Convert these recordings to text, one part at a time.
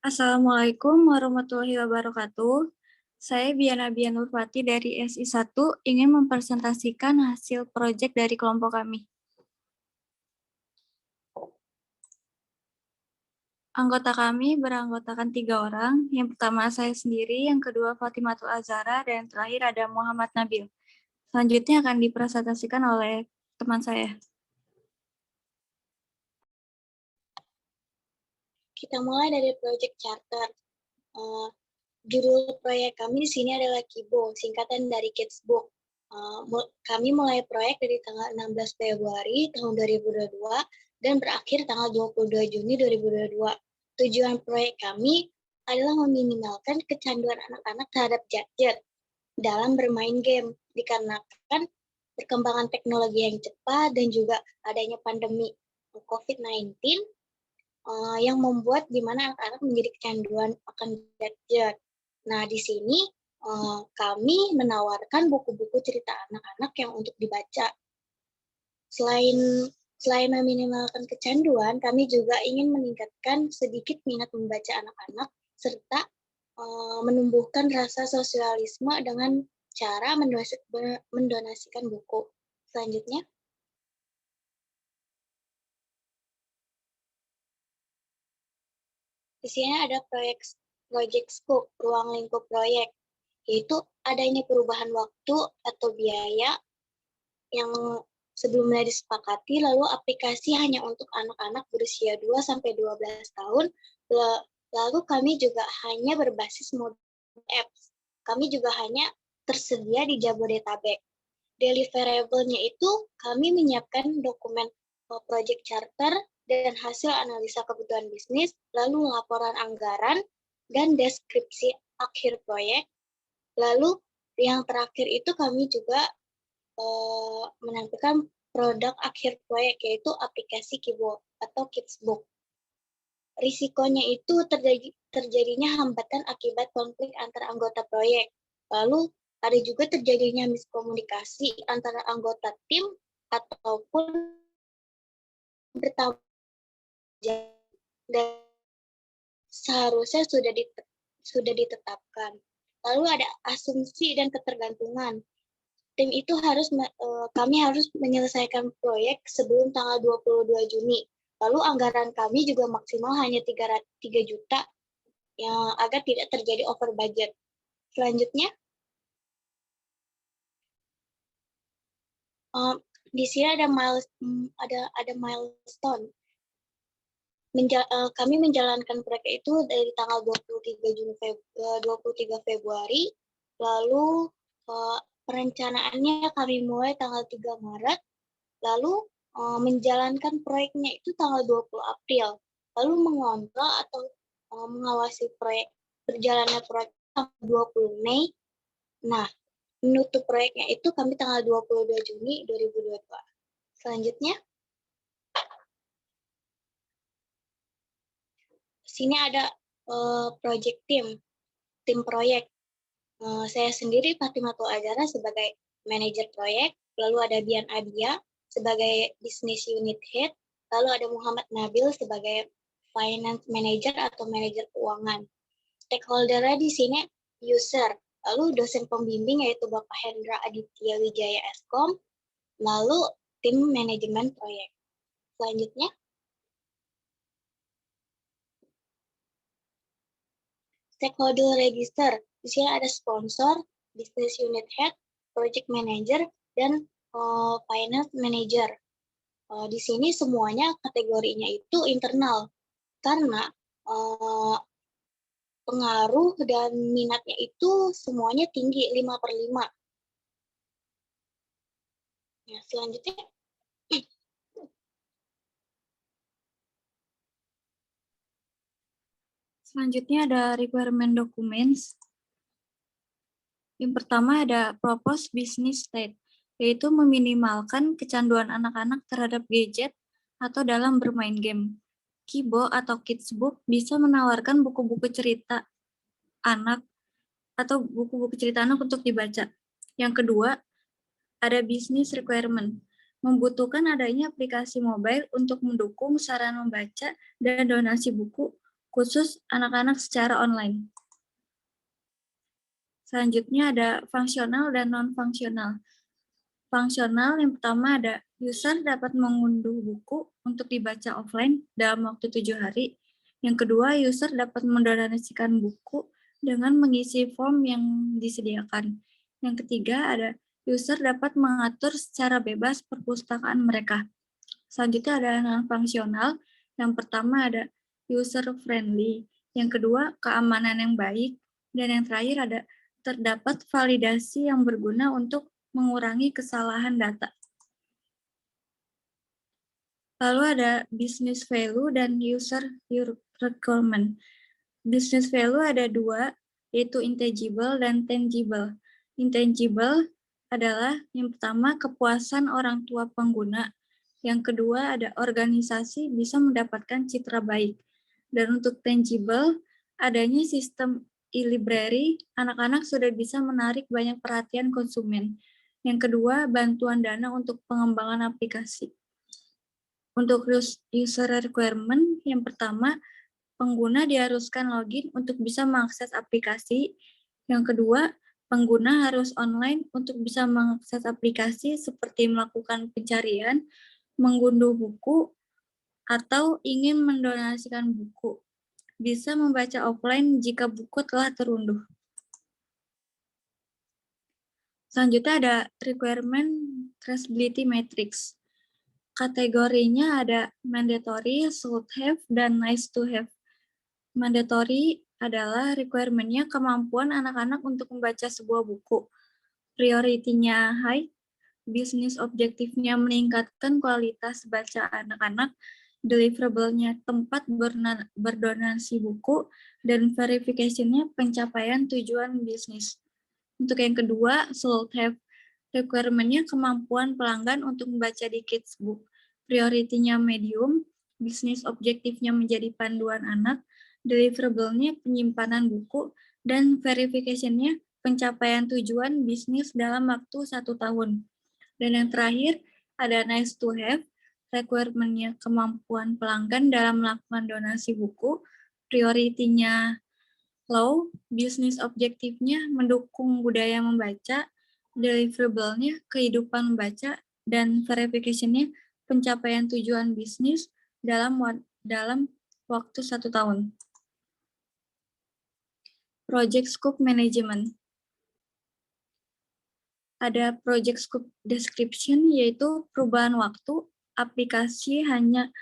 Assalamualaikum warahmatullahi wabarakatuh. Saya Biana Bianurfati dari SI1 ingin mempresentasikan hasil proyek dari kelompok kami. Anggota kami beranggotakan 3 orang. Yang pertama saya sendiri, yang kedua Fatimatul Azhara, dan yang terakhir ada Muhammad Nabil. Selanjutnya akan dipresentasikan oleh teman saya. Kita mulai dari proyek charter. Judul proyek kami di sini adalah KIBO, singkatan dari Kids Book. Kami mulai proyek dari tanggal 16 Februari tahun 2022 dan berakhir tanggal 22 Juni 2022. Tujuan proyek kami adalah meminimalkan kecanduan anak-anak terhadap gadget dalam bermain game, dikarenakan perkembangan teknologi yang cepat dan juga adanya pandemi COVID-19 yang membuat gimana anak-anak menjadi kecanduan akan gadget. Nah, di sini kami menawarkan buku-buku cerita anak-anak yang untuk dibaca. Selain meminimalkan kecanduan, kami juga ingin meningkatkan sedikit minat membaca anak-anak, serta menumbuhkan rasa sosialisme dengan cara mendonasikan buku. Selanjutnya. Di sini ada project scope, ruang lingkup proyek, yaitu adanya perubahan waktu atau biaya yang sebelumnya disepakati, lalu aplikasi hanya untuk anak-anak berusia 2-12 tahun, lalu kami juga hanya berbasis mode apps. Kami juga hanya tersedia di Jabodetabek. Deliverable-nya itu kami menyiapkan dokumen project charter dan hasil analisa kebutuhan bisnis, lalu laporan anggaran, dan deskripsi akhir proyek. Lalu yang terakhir itu kami juga menampilkan produk akhir proyek, yaitu aplikasi KIBO atau Kids Book. Risikonya itu terjadinya hambatan akibat konflik antar anggota proyek. Lalu ada juga terjadinya miskomunikasi antara anggota tim ataupun bertanggung jawab dan seharusnya sudah ditetapkan. Lalu ada asumsi dan ketergantungan. Tim itu kami harus menyelesaikan proyek sebelum tanggal 22 Juni. Lalu anggaran kami juga maksimal hanya 3 juta yang agar tidak terjadi over budget. Selanjutnya, di sini ada milestone. Kami menjalankan proyek itu dari tanggal 23 Februari, lalu perencanaannya kami mulai tanggal 3 Maret, lalu menjalankan proyeknya itu tanggal 20 April, lalu mengontrol atau mengawasi berjalannya proyek tanggal 20 Mei. Nah, menutup proyeknya itu kami tanggal 22 Juni 2022. Selanjutnya, sini ada project tim proyek. Saya sendiri Fatimatul Azhara sebagai manajer proyek, lalu ada Bian Adia sebagai business unit head, lalu ada Muhammad Nabil sebagai finance manager atau manajer keuangan. Stakeholder-nya di sini user, lalu dosen pembimbing yaitu Bapak Hendra Aditya Wijaya Eskom, lalu tim manajemen proyek. Selanjutnya, stakeholder register. Di sini ada sponsor, business unit head, project manager, dan finance manager. Di sini semuanya kategorinya itu internal, karena pengaruh dan minatnya itu semuanya tinggi, 5/5. Ya, selanjutnya. Selanjutnya ada requirement documents. Yang pertama ada proposed business state, yaitu meminimalkan kecanduan anak-anak terhadap gadget atau dalam bermain game. KIBO atau Kids Book bisa menawarkan buku-buku cerita anak atau buku-buku cerita anak untuk dibaca. Yang kedua, ada business requirement, membutuhkan adanya aplikasi mobile untuk mendukung saran membaca dan donasi buku khusus anak-anak secara online. Selanjutnya ada fungsional dan non-fungsional. Fungsional yang pertama ada user dapat mengunduh buku untuk dibaca offline dalam waktu 7 hari. Yang kedua, user dapat mendonasikan buku dengan mengisi form yang disediakan. Yang ketiga, ada user dapat mengatur secara bebas perpustakaan mereka. Selanjutnya ada non-fungsional. Yang pertama ada user friendly. Yang kedua, keamanan yang baik. Dan yang terakhir ada terdapat validasi yang berguna untuk mengurangi kesalahan data. Lalu ada business value dan user requirement. Business value ada dua, yaitu intangible dan tangible. Intangible adalah yang pertama kepuasan orang tua pengguna. Yang kedua ada organisasi bisa mendapatkan citra baik. Dan untuk tangible, adanya sistem e-library, anak-anak sudah bisa menarik banyak perhatian konsumen. Yang kedua, bantuan dana untuk pengembangan aplikasi. Untuk user requirement, yang pertama, pengguna diharuskan login untuk bisa mengakses aplikasi. Yang kedua, pengguna harus online untuk bisa mengakses aplikasi seperti melakukan pencarian, mengunduh buku, atau ingin mendonasikan buku. Bisa membaca offline jika buku telah terunduh. Selanjutnya ada requirement traceability matrix. Kategorinya ada mandatory, should have, dan nice to have. Mandatory adalah requirement-nya kemampuan anak-anak untuk membaca sebuah buku. Prioritinya high, bisnis objektifnya meningkatkan kualitas baca anak-anak, deliverable-nya tempat berdonasi buku, dan verification-nya pencapaian tujuan bisnis. Untuk yang kedua, should have. Requirement-nya kemampuan pelanggan untuk membaca di kids book. Priority-nya medium, bisnis objektifnya menjadi panduan anak, deliverable-nya penyimpanan buku, dan verification-nya pencapaian tujuan bisnis dalam waktu 1 tahun. Dan yang terakhir, ada nice to have, requirement-nya kemampuan pelanggan dalam melakukan donasi buku, priority-nya low, bisnis objektifnya mendukung budaya membaca, deliverable-nya kehidupan membaca, dan verification-nya pencapaian tujuan bisnis dalam waktu 1 tahun. Project Scope Management. Ada Project Scope Description, yaitu perubahan waktu aplikasi hanya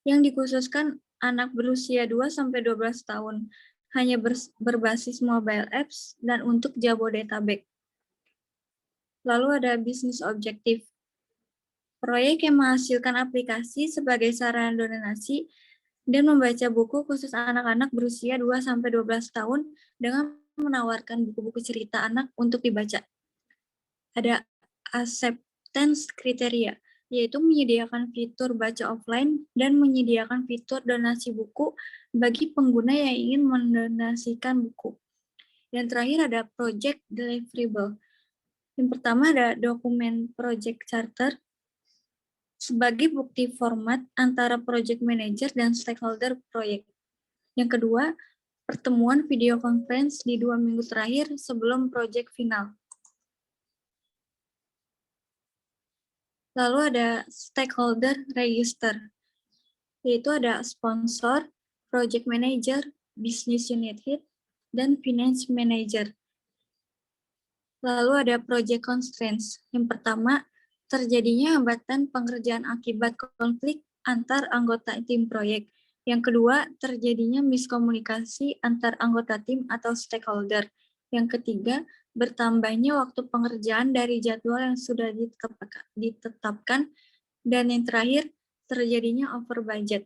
yang dikhususkan anak berusia 2-12 tahun, hanya berbasis mobile apps dan untuk Jabodetabek. Lalu ada bisnis objektif. Proyek yang menghasilkan aplikasi sebagai sarana donasi dan membaca buku khusus anak-anak berusia 2-12 tahun dengan menawarkan buku-buku cerita anak untuk dibaca. Ada acceptance kriteria, yaitu menyediakan fitur baca offline dan menyediakan fitur donasi buku bagi pengguna yang ingin mendonasikan buku. Yang terakhir ada project deliverable. Yang pertama ada dokumen project charter sebagai bukti format antara project manager dan stakeholder proyek. Yang kedua, pertemuan video conference di 2 minggu terakhir sebelum project final. Lalu ada stakeholder register, yaitu ada sponsor, project manager, business unit head, dan finance manager. Lalu ada project constraints. Yang pertama, terjadinya hambatan pengerjaan akibat konflik antar anggota tim proyek. Yang kedua, terjadinya miskomunikasi antar anggota tim atau stakeholder. Yang ketiga, bertambahnya waktu pengerjaan dari jadwal yang sudah ditetapkan. Dan yang terakhir, terjadinya over budget.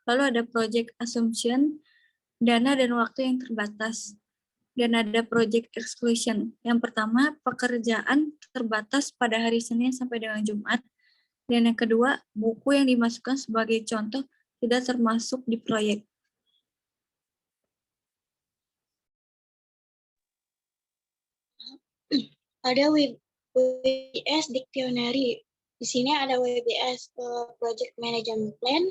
Lalu ada project assumption, dana dan waktu yang terbatas. Dan ada project exclusion. Yang pertama, pekerjaan terbatas pada hari Senin sampai dengan Jumat. Dan yang kedua, buku yang dimasukkan sebagai contoh tidak termasuk di proyek. Ada WBS Dictionary. Di sini ada WBS Project Management Plan,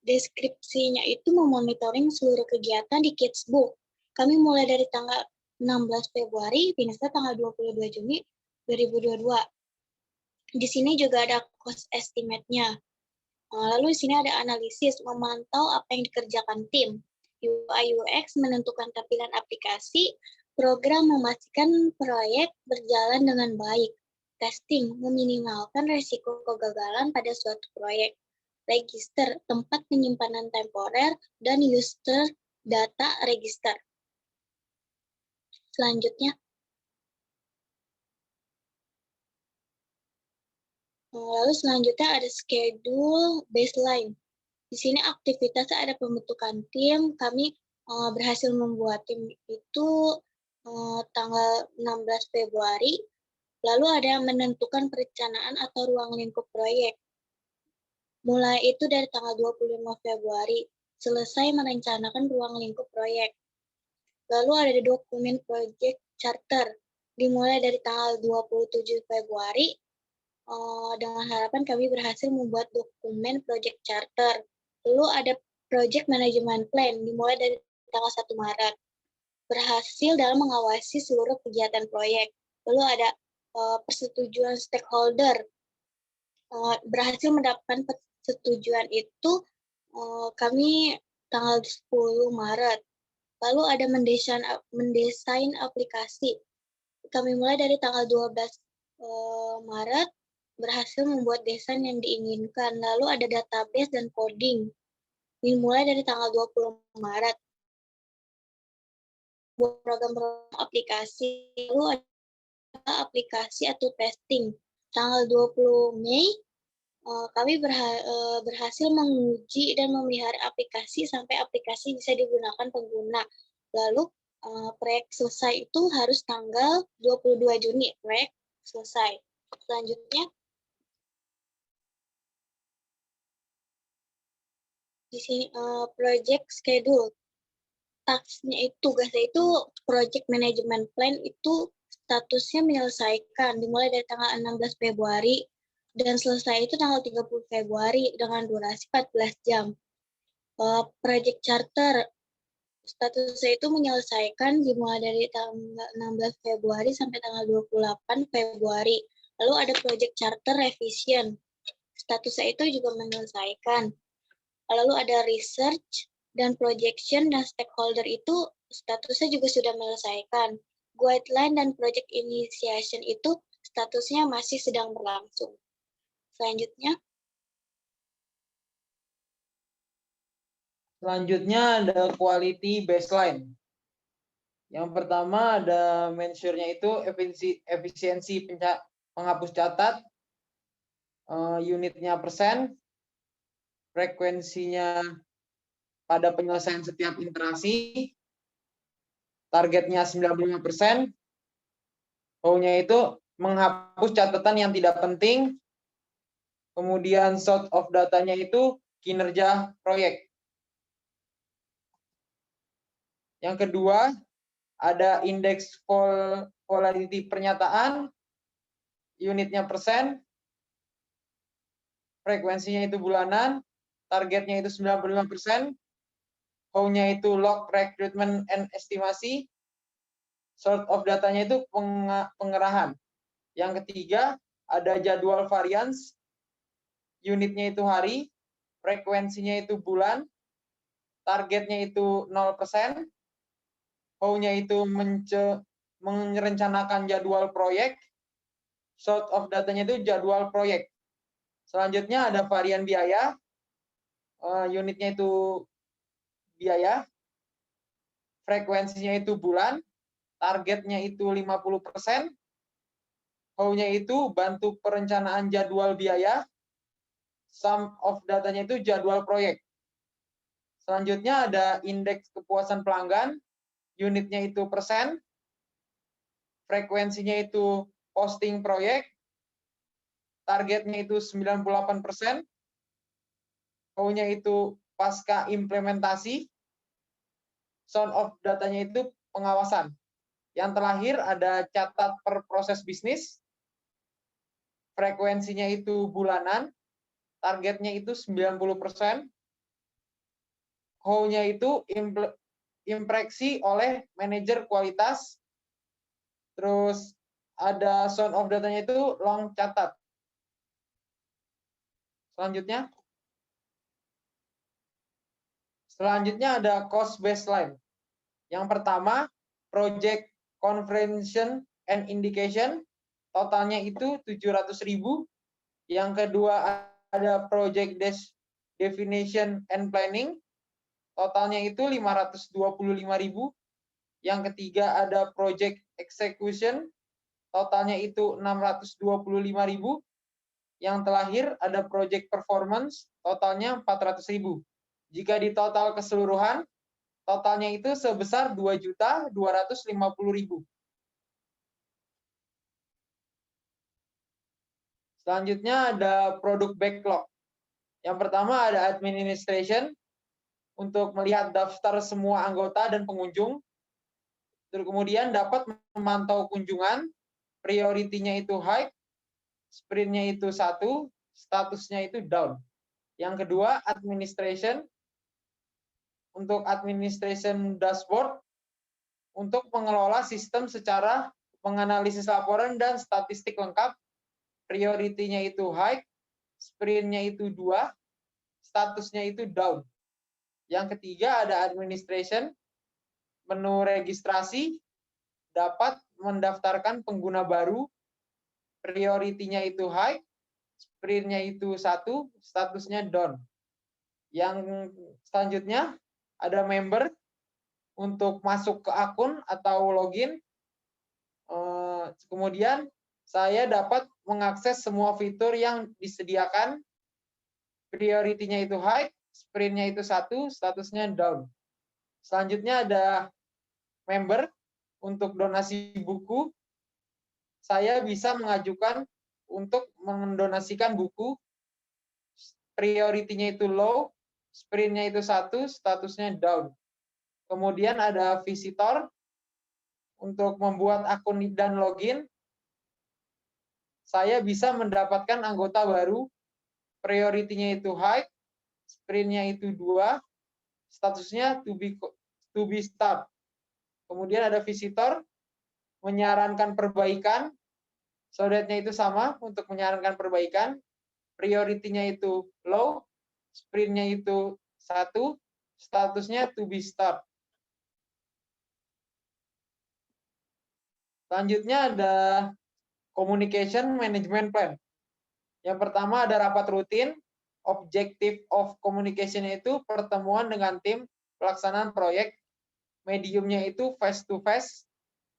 Deskripsinya itu memonitoring seluruh kegiatan di Kidsbook. Kami mulai dari tanggal 16 Februari hingga tanggal 22 Juni 2022. Di sini juga ada cost estimate-nya. Lalu di sini ada analisis, memantau apa yang dikerjakan tim. UI UX menentukan tampilan aplikasi, program memastikan proyek berjalan dengan baik. Testing meminimalkan risiko kegagalan pada suatu proyek. Register tempat penyimpanan temporer dan user data register. Selanjutnya, lalu selanjutnya ada schedule baseline. Di sini aktivitasnya ada pembentukan tim. Kami berhasil membuat tim itu tanggal 16 Februari. Lalu ada yang menentukan perencanaan atau ruang lingkup proyek. Mulai itu dari tanggal 25 Februari, selesai merencanakan ruang lingkup proyek. Lalu ada dokumen project charter, dimulai dari tanggal 27 Februari, dengan harapan kami berhasil membuat dokumen project charter. Lalu ada project management plan, dimulai dari tanggal 1 Maret. Berhasil dalam mengawasi seluruh kegiatan proyek. Lalu ada persetujuan stakeholder, berhasil mendapatkan persetujuan itu kami tanggal 10 Maret. Lalu ada mendesain aplikasi. Kami mulai dari tanggal 12 Maret, berhasil membuat desain yang diinginkan. Lalu ada database dan coding. Dimulai dari tanggal 20 Maret. Buat program-program aplikasi. Lalu ada aplikasi atau testing. Tanggal 20 Mei, kami berhasil menguji dan memelihara aplikasi sampai aplikasi bisa digunakan pengguna. Lalu proyek selesai itu harus tanggal 22 Juni, proyek selesai. Selanjutnya, di sini project schedule. Tasknya itu, tugasnya itu project management plan itu statusnya menyelesaikan, dimulai dari tanggal 16 Februari dan selesai itu tanggal 30 Februari dengan durasi 14 jam. Project charter, statusnya itu menyelesaikan dimulai dari tanggal 16 Februari sampai tanggal 28 Februari. Lalu ada project charter revision, statusnya itu juga menyelesaikan. Lalu ada research dan projection dan stakeholder itu statusnya juga sudah menyelesaikan. Guideline dan project initiation itu statusnya masih sedang berlangsung. Selanjutnya ada quality baseline. Yang pertama ada measure-nya itu efisiensi penghapus catat, unitnya persen, frekuensinya pada penyelesaian setiap interaksi, targetnya 95%, O-nya itu menghapus catatan yang tidak penting, kemudian sort of datanya itu kinerja proyek. Yang kedua, ada indeks volatility pernyataan, unitnya persen, frekuensinya itu bulanan, targetnya itu 95%, O-nya itu log recruitment and estimasi, sort of datanya itu pengerahan. Yang ketiga, ada jadwal variance, unitnya itu hari, frekuensinya itu bulan, targetnya itu 0%, O-nya itu merencanakan jadwal proyek, sort of datanya itu jadwal proyek. Selanjutnya ada varian biaya, unitnya itu biaya, frekuensinya itu bulan, targetnya itu 50%, O-nya itu bantu perencanaan jadwal biaya, sum of datanya itu jadwal proyek. Selanjutnya ada indeks kepuasan pelanggan, unitnya itu persen, frekuensinya itu posting proyek, targetnya itu 98%, O-nya itu pasca implementasi, sound of datanya itu pengawasan. Yang terakhir ada catat per proses bisnis, frekuensinya itu bulanan, targetnya itu 90%. How-nya itu impreksi oleh manajer kualitas. Terus ada sound of datanya itu long catat. Selanjutnya ada cost baseline. Yang pertama, project comprehension and indication, totalnya itu 700.000. Yang kedua ada project definition and planning, totalnya itu 525.000. Yang ketiga ada project execution, totalnya itu 625.000. Yang terakhir ada project performance, totalnya 400.000. Jika di total keseluruhan, totalnya itu sebesar 2.250.000. Selanjutnya ada produk backlog. Yang pertama ada administration, untuk melihat daftar semua anggota dan pengunjung. Terus kemudian dapat memantau kunjungan, prioritinya itu high, sprintnya itu 1, statusnya itu down. Yang kedua, administration. Untuk administration dashboard, untuk mengelola sistem secara menganalisis laporan dan statistik lengkap, prioritinya itu high, sprintnya itu 2, statusnya itu down. Yang ketiga ada administration, menu registrasi, dapat mendaftarkan pengguna baru, prioritinya itu high, sprintnya itu 1, statusnya down. Yang selanjutnya ada member, untuk masuk ke akun atau login. Kemudian saya dapat mengakses semua fitur yang disediakan, prioritinya itu high, sprintnya itu 1, statusnya down. Selanjutnya ada member, untuk donasi buku. Saya bisa mengajukan untuk mendonasikan buku, prioritinya itu low, sprintnya itu 1, statusnya down. Kemudian ada visitor, untuk membuat akun dan login. Saya bisa mendapatkan anggota baru, prioritinya itu high, sprintnya itu 2, statusnya to be start. Kemudian ada visitor, menyarankan perbaikan, so-that-nya itu sama, untuk menyarankan perbaikan, prioritinya itu low, sprintnya itu 1, statusnya to be start. Selanjutnya ada communication management plan. Yang pertama ada rapat rutin. Objective of communication itu pertemuan dengan tim pelaksanaan proyek. Mediumnya itu face to face.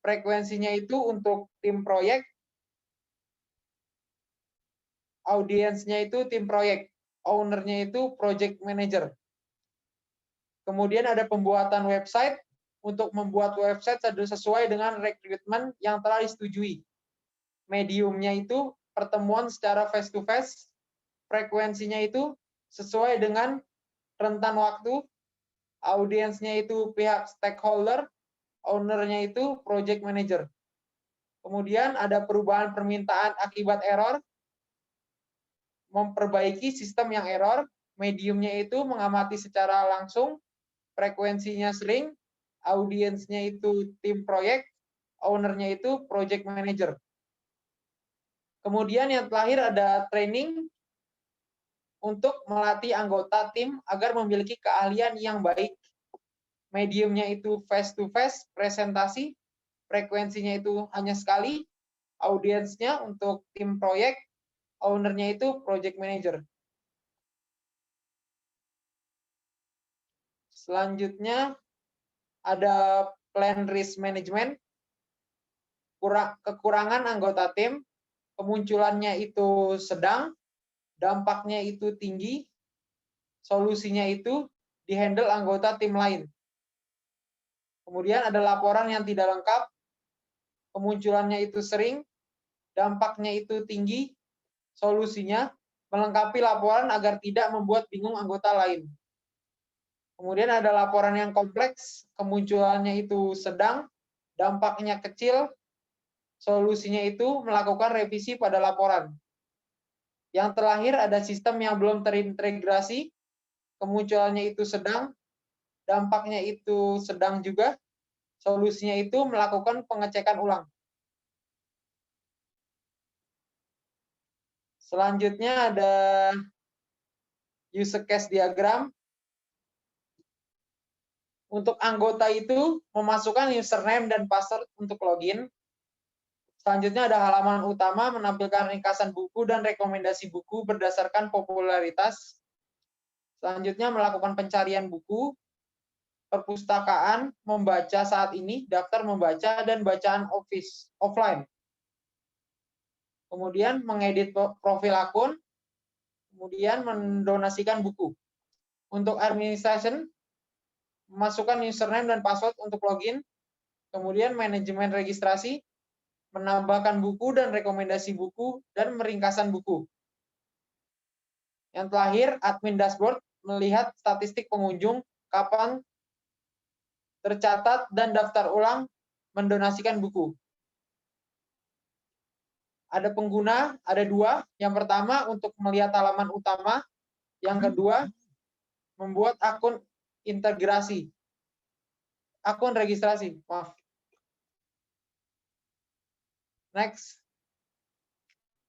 Frekuensinya itu untuk tim proyek. Audiensnya itu tim proyek. Ownernya itu project manager. Kemudian ada pembuatan website. Untuk membuat website sesuai dengan rekrutmen yang telah disetujui. Mediumnya itu pertemuan secara face to face, frekuensinya itu sesuai dengan rentan waktu, audiensnya itu pihak stakeholder, ownernya itu project manager. Kemudian ada perubahan permintaan akibat error, memperbaiki sistem yang error, mediumnya itu mengamati secara langsung, frekuensinya sering, audiensnya itu tim proyek, ownernya itu project manager. Kemudian yang terakhir ada training, untuk melatih anggota tim agar memiliki keahlian yang baik. Mediumnya itu face to face, presentasi, frekuensinya itu hanya sekali, audiensnya untuk tim proyek, ownernya itu project manager. Selanjutnya ada plan risk management, kekurangan anggota tim, kemunculannya itu sedang, dampaknya itu tinggi, solusinya itu dihandle anggota tim lain. Kemudian ada laporan yang tidak lengkap, kemunculannya itu sering, dampaknya itu tinggi, solusinya melengkapi laporan agar tidak membuat bingung anggota lain. Kemudian ada laporan yang kompleks, kemunculannya itu sedang, dampaknya kecil, solusinya itu melakukan revisi pada laporan. Yang terakhir ada sistem yang belum terintegrasi, kemunculannya itu sedang, dampaknya itu sedang juga, solusinya itu melakukan pengecekan ulang. Selanjutnya ada use case diagram. Untuk anggota itu memasukkan username dan password untuk login. Selanjutnya ada halaman utama menampilkan ringkasan buku dan rekomendasi buku berdasarkan popularitas. Selanjutnya melakukan pencarian buku, perpustakaan, membaca saat ini, daftar membaca, dan bacaan offline. Kemudian mengedit profil akun, kemudian mendonasikan buku. Untuk administration, memasukkan username dan password untuk login, kemudian manajemen registrasi, menambahkan buku dan rekomendasi buku, dan meringkasan buku. Yang terakhir, admin dashboard, melihat statistik pengunjung, kapan tercatat, dan daftar ulang mendonasikan buku. Ada pengguna, ada dua. Yang pertama, untuk melihat halaman utama. Yang kedua, membuat akun integrasi. Akun registrasi, maaf. Next.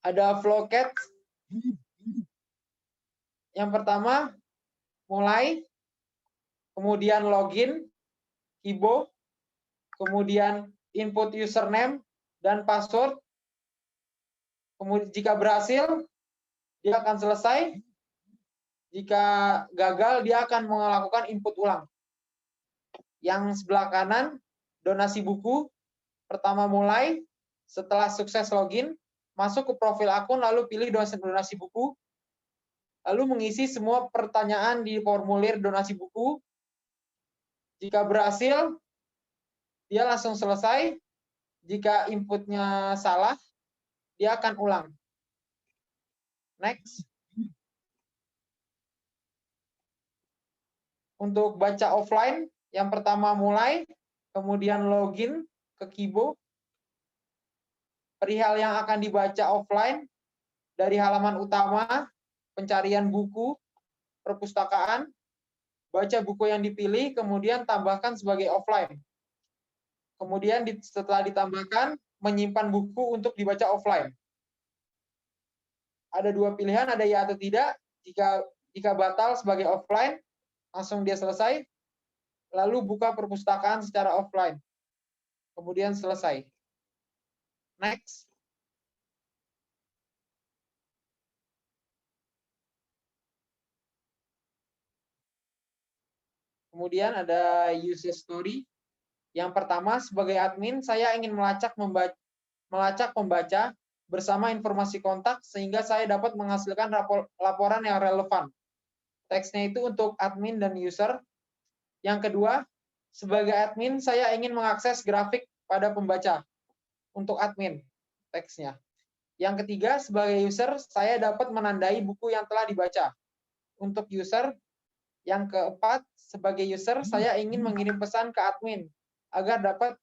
Ada flowcat. Yang pertama, mulai, kemudian login, Kibo, kemudian input username dan password. Kemudian jika berhasil, dia akan selesai. Jika gagal, dia akan melakukan input ulang. Yang sebelah kanan, donasi buku. Pertama mulai, setelah sukses login, masuk ke profil akun, lalu pilih donasi buku. Lalu mengisi semua pertanyaan di formulir donasi buku. Jika berhasil, dia langsung selesai. Jika inputnya salah, dia akan ulang. Next. Untuk baca offline, yang pertama mulai, kemudian login ke Kibo. Perihal yang akan dibaca offline, dari halaman utama, pencarian buku, perpustakaan, baca buku yang dipilih, kemudian tambahkan sebagai offline. Kemudian setelah ditambahkan, menyimpan buku untuk dibaca offline. Ada dua pilihan, ada ya atau tidak. Jika batal sebagai offline, langsung dia selesai. Lalu buka perpustakaan secara offline. Kemudian selesai. Next. Kemudian ada user story. Yang pertama, sebagai admin, saya ingin melacak pembaca bersama informasi kontak sehingga saya dapat menghasilkan laporan yang relevan. Teksnya itu untuk admin dan user. Yang kedua, sebagai admin, saya ingin mengakses grafik pada pembaca untuk admin teksnya. Yang ketiga, sebagai user, saya dapat menandai buku yang telah dibaca untuk user. Yang keempat, sebagai user, saya ingin mengirim pesan ke admin agar dapat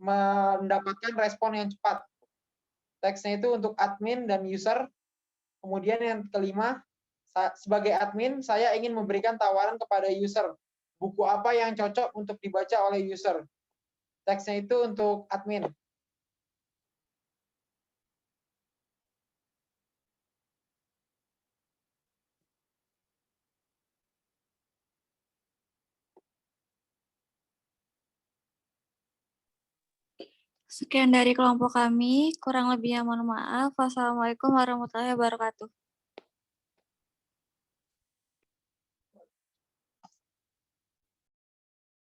mendapatkan respon yang cepat. Teksnya itu untuk admin dan user. Kemudian yang kelima, sebagai admin, saya ingin memberikan tawaran kepada user. Buku apa yang cocok untuk dibaca oleh user. Teksnya itu untuk admin. Sekian dari kelompok kami, kurang lebihnya mohon maaf. Wassalamualaikum warahmatullahi wabarakatuh.